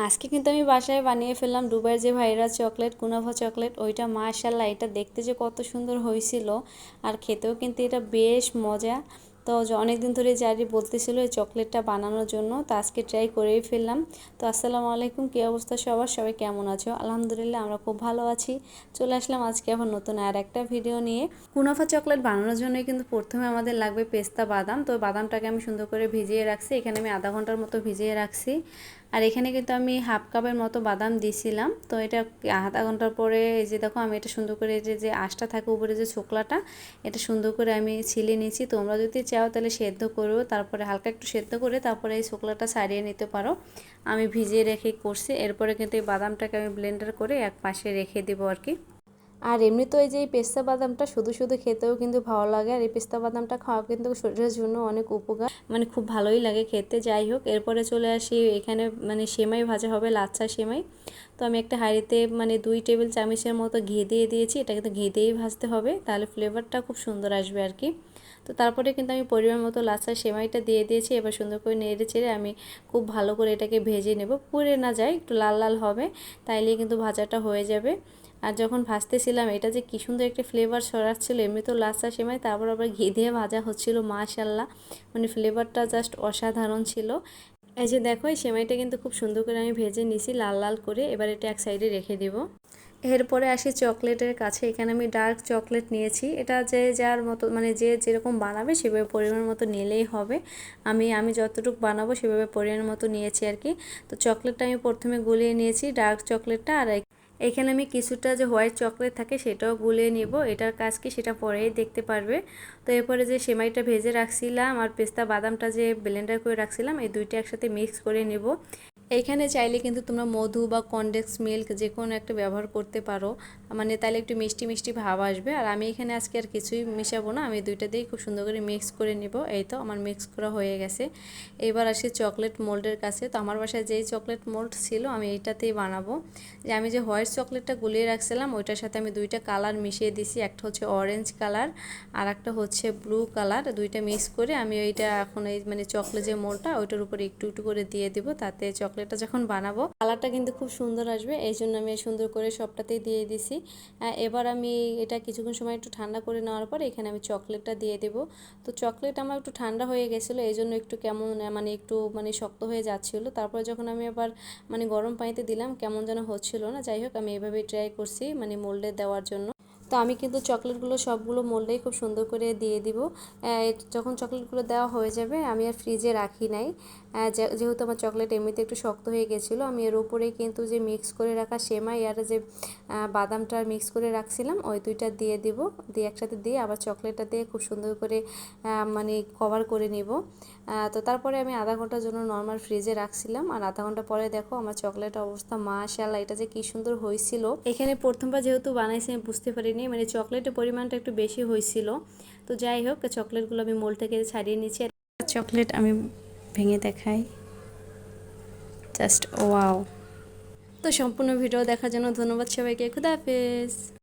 আজকে কিন্তু আমি বাসায় বানিয়ে ফেললাম দুবাইয়ের যে ভাইরাল চকলেট কুনাফা চকলেট। ওইটা মাশাআল্লাহ এটা দেখতে যে কত সুন্দর হয়েছিল আর খেতেও কিন্তু এটা বেশ মজা। তো অনেকদিন ধরে জারি বলতেছিল এই চকলেটটা বানানোর জন্য, তো আজকে ট্রাই করেই ফেললাম। তো আসসালামু আলাইকুম, কী অবস্থা সবার, সবাই কেমন আছো? আলহামদুলিল্লাহ আমরা খুব ভালো আছি। চলে আসলাম আজকে আবার নতুন আর একটা ভিডিও নিয়ে। কুনাফা চকলেট বানানোর জন্য কিন্তু প্রথমে আমাদের লাগবে পেস্তা বাদাম। তো বাদামটাকে আমি সুন্দর করে ভিজিয়ে রাখছি, এখানে আমি আধা ঘন্টার মতো ভিজিয়ে রাখছি। আর এখানে কিন্তু আমি হাফ কাপের মতো বাদাম দিছিলাম। তো এটা আধা ঘন্টার পরে এই যে দেখো আমি এটা সুন্দর করে যে আঁশটা থাকে উপরে যে ছোকলাটা, এটা সুন্দর করে আমি ছিলে নিয়েছি। তোমরা যদি চাও তাহলে সেদ্ধ করো, তারপরে হালকা একটু সেদ্ধ করে তারপরে এই ছোকলাটা ছাড়িয়ে নিতে পারো। আমি ভিজিয়ে রেখে করছি। এরপরে কিন্তু এই বাদামটাকে আমি ব্লেন্ডার করে এক পাশে রেখে দেবো আর কি। আর এমনি তো এই যে এই পেস্তা বাদামটা শুধু শুধু খেতেও কিন্তু ভালো লাগে, আর এই পেস্তা বাদামটা খাওয়া কিন্তু শরীরের জন্য অনেক উপকার, মানে খুব ভালোই লাগে খেতে। যাই হোক, এরপরে চলে আসি এখানে মানে সেমাই ভাজা হবে, লাচ্ছা সেমাই। তো আমি একটা হাঁড়িতে মানে 2 টেবিল চামচের মতো ঘি দিয়ে দিয়েছি। এটা কিন্তু ঘি দিয়েই ভাজতে হবে, তাহলে ফ্লেভারটা খুব সুন্দর আসবে আর কি। তো তারপরে কিন্তু আমি পরিমাণ মতো লাচ্ছা সেমাইটা দিয়ে দিয়েছি। এবার সুন্দর করে নেড়ে চেড়ে আমি খুব ভালো করে এটাকে ভেজে নেব, পুড়ে না যায়, একটু লাল লাল হবে, তাইলেই কিন্তু ভাজাটা হয়ে যাবে। আর যখন ভাজতেছিলাম এটা যে কী সুন্দর একটা ফ্লেভার ছড়াচ্ছিল, এমনি তো লাচ্ছা সেমাই, তারপর আবার ঘি দিয়ে ভাজা হচ্ছিল, মাশাআল্লাহ, মানে ফ্লেভারটা জাস্ট অসাধারণ ছিল। এই যে দেখো এই সেমাইটা কিন্তু খুব সুন্দর করে আমি ভেজে নিছি লাল লাল করে। এবার এটা এক সাইডে রেখে দেব। এরপরে আসি চকলেটের কাছে। এখানে আমি ডার্ক চকলেট নিয়েছি, এটা যে যার মতো মানে যে যেরকম বানাবে সেভাবে পরিমাণ মতো নিলেই হবে। আমি যতটুকু বানাবো সেভাবে পরিমাণ মতো নিয়েছি আর কি। তো চকলেটটা আমি প্রথমে গুলিয়ে নিয়েছি, ডার্ক চকলেটটা। আর এখানে আমি কিছুটা যে হোয়াইট চকলেট থাকে সেটাও গুলিয়ে নিব। এটার কাজ কি সেটা পরেই দেখতে পারবে। তো এরপরে যে সেমাইটা ভেজে রাখছিলাম আর পেস্তা বাদামটা যে ব্লেন্ডার করে রাখছিলাম, এই দুইটা একসাথে মিক্স করে নেব। এইখানে চাইলে কিন্তু তোমরা মধু বা কনডেন্স মিল্ক যে কোনো একটা ব্যবহার করতে পারো, মানে তাহলে একটু মিষ্টি মিষ্টি ভাব আসবে। আর আমি এখানে আজকে আর কিছুই মেশাবো না, আমি দুইটা দিয়েই খুব সুন্দর করে মিক্স করে নিব। এই তো আমার মিক্স করা হয়ে গেছে। এবার আসি চকলেট মোল্ডের কাছে। তো আমার বাসায় যেই চকলেট মোল্ড ছিল আমি এইটাতেই বানাবো। যে আমি যে হোয়াইট চকলেটটা গুলিয়ে রাখছিলাম ওইটার সাথে আমি দুইটা কালার মিশিয়ে দিছি, একটা হচ্ছে অরেঞ্জ কালার আর একটা হচ্ছে ব্লু কালার। দুইটা মিক্স করে আমি ওইটা এখন এই মানে চকলেট যে মোলটা ওইটার উপরে একটু একটু করে দিয়ে দিব, তাতে চকলেটটা যখন বানাবো কালারটা কিন্তু খুব সুন্দর আসবে। এই জন্য আমি সুন্দর করে সবটাতেই দিয়ে দিছি। এবার আমি এটা কিছুক্ষণ সময় একটু ঠান্ডা করে নেওয়ার পর এখানে আমি চকলেটটা দিয়ে দেব। তো চকলেট আমার একটু ঠান্ডা হয়ে গেছিলো, এই জন্য একটু কেমন মানে একটু মানে শক্ত হয়ে যাচ্ছিলো। তারপরে যখন আমি আবার মানে গরম পানিতে দিলাম কেমন যেন হচ্ছিল না। যাই হোক, আমি এভাবেই ট্রাই করছি মানে মোল্ডে দেওয়ার জন্য। তো আমি কিন্তু চকলেটগুলো সবগুলো মোল্ডেই খুব সুন্দর করে দিয়ে দিব। যখন চকলেটগুলো দেওয়া হয়ে যাবে আমি আর ফ্রিজে রাখি নাই, যেহেতু আমার চকলেট এমনিতে একটু শক্ত হয়ে গেছিলো। আমি এর উপরে কিন্তু যে মিক্স করে রাখা সেমাই আর যে বাদামটা মিক্স করে রাখছিলাম ওই দুইটা দিয়ে দিব, দিয়ে একসাথে দিয়ে আবার চকলেটটা দিয়ে খুব সুন্দর করে মানে কভার করে নিব। তো তারপরে আমি আধা ঘন্টার জন্য নর্মাল ফ্রিজে রাখছিলাম। আর আধা ঘন্টা পরে দেখো আমার চকলেটের অবস্থা মাশাআল্লাহ, এটা যে কি সুন্দর হয়েছিল। এখানে প্রথমবার যেহেতু বানাইছি আমি বুঝতে পারিনি, মানে চকলেটের পরিমাণটা একটু বেশি হয়েছিল। তো যাই হোক, চকলেটগুলো আমি মোল থেকে ছাড়িয়ে নিচ্ছি। চকলেট আমি ভেঙে দেখাই, জাস্ট ওয়াও। তো সম্পূর্ণ ভিডিও দেখার জন্য ধন্যবাদ সবাইকে। খুদা হাফেজ।